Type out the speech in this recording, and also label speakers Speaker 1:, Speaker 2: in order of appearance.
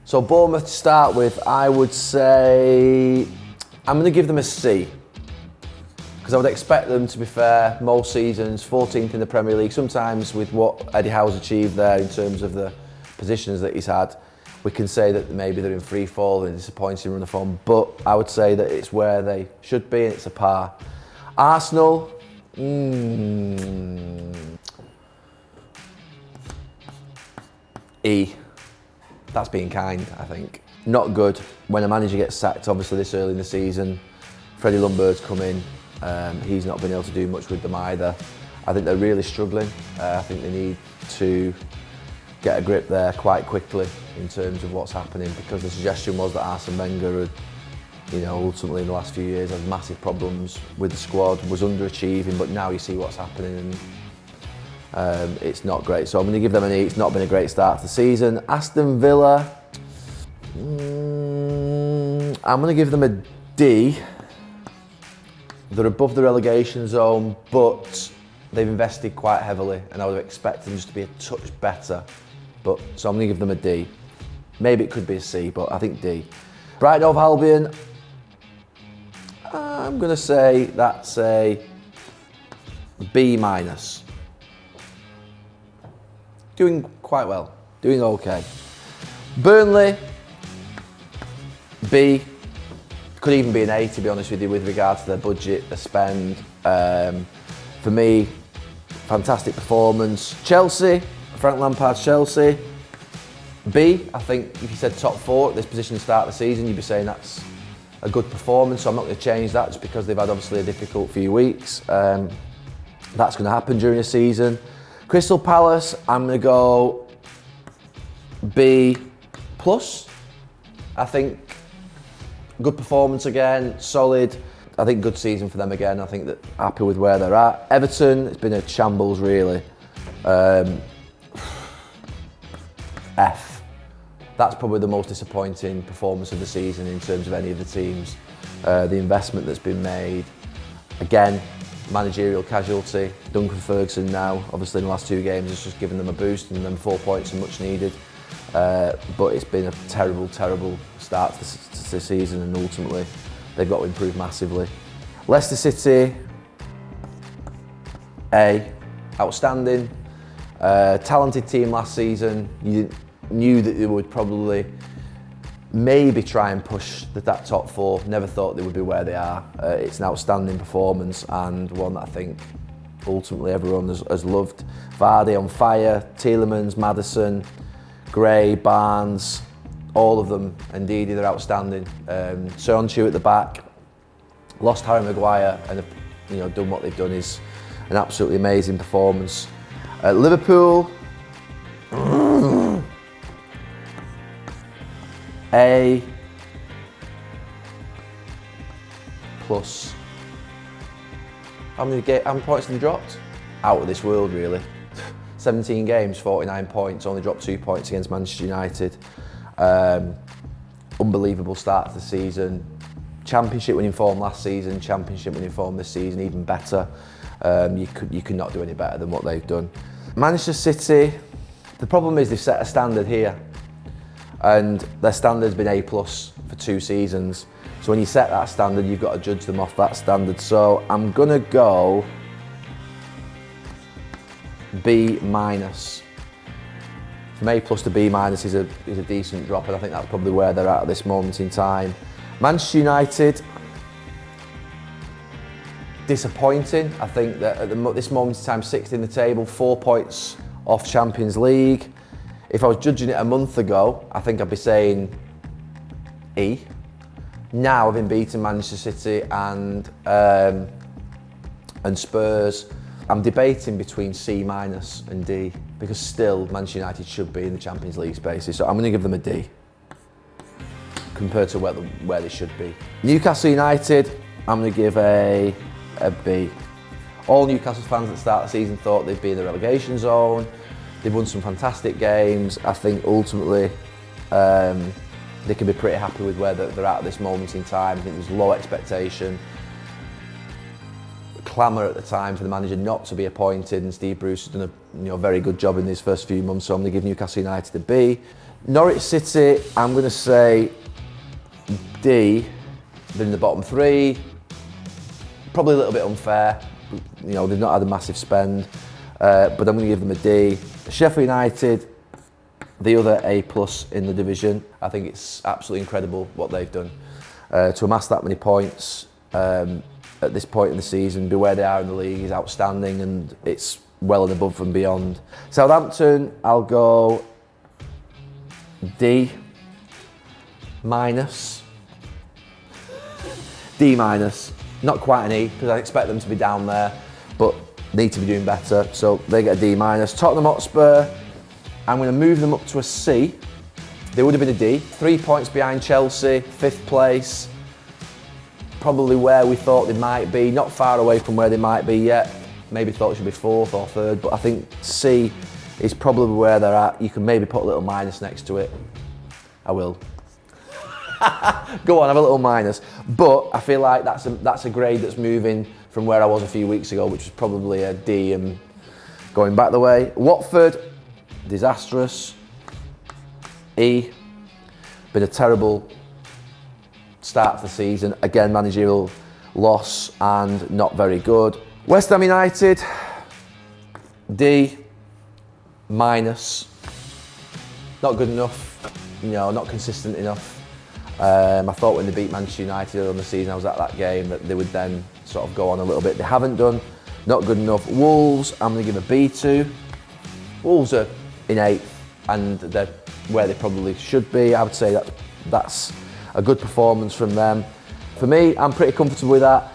Speaker 1: So Bournemouth to start with, I would say I'm going to give them a C. Because I would expect them, to be fair, most seasons, 14th in the Premier League. Sometimes with what Eddie Howe's achieved there in terms of the positions that he's had, we can say that maybe they're in free fall and disappointing run of form. But I would say that it's where they should be and it's a par. Arsenal, E. That's being kind, I think. Not good when a manager gets sacked, obviously, this early in the season. Freddie Ljungberg's come in. He's not been able to do much with them either. I think they're really struggling. I think they need to get a grip there quite quickly in terms of what's happening, because the suggestion was that Arsene Wenger had, ultimately in the last few years had massive problems with the squad, was underachieving, but now you see what's happening and it's not great. So I'm going to give them an E. It's not been a great start to the season. Aston Villa, I'm going to give them a D. They're above the relegation zone, but they've invested quite heavily, and I would have expected them just to be a touch better. So I'm going to give them a D. Maybe it could be a C, but I think D. Brighton Hove Albion, I'm going to say that's a B minus. Doing quite well, doing okay. Burnley, B. Could even be an A, to be honest with you, with regard to their budget, their spend. For me, fantastic performance. Chelsea, Frank Lampard's Chelsea, B. I think if you said top 4 at this position to start the season, you'd be saying that's a good performance, so I'm not going to change that just because they've had obviously a difficult few weeks. That's going to happen during the season. Crystal Palace, I'm going to go B+. I think good performance again, solid. I think good season for them again. I think that happy with where they're at. Everton, it's been a shambles really. F. That's probably the most disappointing performance of the season in terms of any of the teams. The investment that's been made. Again, managerial casualty. Duncan Ferguson now, obviously in the last 2 games, has just given them a boost, and them 4 points are much needed. But it's been a terrible, terrible start to the season, and ultimately they've got to improve massively. Leicester City, A. Outstanding. Talented team last season. You knew that they would probably maybe try and push that top 4. Never thought they would be where they are. It's an outstanding performance, and one that I think ultimately everyone has loved. Vardy on fire, Tielemans, Maddison, Gray, Barnes, all of them, indeed, they're outstanding. Söyüncü at the back, lost Harry Maguire, and done what they've done is an absolutely amazing performance. Liverpool, A+. How many points have they dropped? Out of this world, really. 17 games, 49 points, only dropped 2 points against Manchester United. Unbelievable start to the season. Championship winning form last season, Championship winning form this season, even better. You could not do any better than what they've done. Manchester City, the problem is they've set a standard here, and their standard's been A+ for 2 seasons. So when you set that standard, you've got to judge them off that standard. So I'm gonna go B-. From A+ to B- is a decent drop, and I think that's probably where they're at this moment in time. Manchester United, disappointing. I think that at this moment in time, 6th in the table, 4 points off Champions League. If I was judging it a month ago, I think I'd be saying E. Now, having beaten Manchester City and Spurs, I'm debating between C- and D, because still Manchester United should be in the Champions League spaces. So I'm going to give them a D compared to where they should be. Newcastle United, I'm going to give a B. All Newcastle fans at the start of the season thought they'd be in the relegation zone. They've won some fantastic games. I think ultimately they can be pretty happy with where they're at this moment in time. I think there's low expectation. Clamour at the time for the manager not to be appointed, and Steve Bruce has done a very good job in these first few months, so I'm going to give Newcastle United a B. Norwich City, I'm going to say D. They're in the bottom 3. Probably a little bit unfair. You know, they've not had a massive spend, but I'm going to give them a D. Sheffield United, the other A+ in the division. I think it's absolutely incredible what they've done. To amass that many points at this point in the season, be where they are in the league is outstanding, and it's well and above and beyond. Southampton, I'll go D-. D-. Not quite an E, because I expect them to be down there, but need to be doing better, so they get a D-. Tottenham Hotspur, I'm going to move them up to a C. They would have been a D. 3 points behind Chelsea, 5th place. Probably where we thought they might be, not far away from where they might be yet. Maybe thought it should be 4th or 3rd, but I think C is probably where they're at. You can maybe put a little minus next to it. I will. Go on, have a little minus. But I feel like that's a grade that's moving from where I was a few weeks ago, which was probably a D and going back the way. Watford, disastrous. E. Been a terrible start to the season. Again, managerial loss and not very good. West Ham United, D-. Not good enough, you know, not consistent enough. I thought when they beat Manchester United on the season, I was at that game, that they would then sort of go on a little bit. They haven't done, not good enough. Wolves, I'm going to give a B to. Wolves are in 8th and they're where they probably should be. I would say that's a good performance from them. For me, I'm pretty comfortable with that.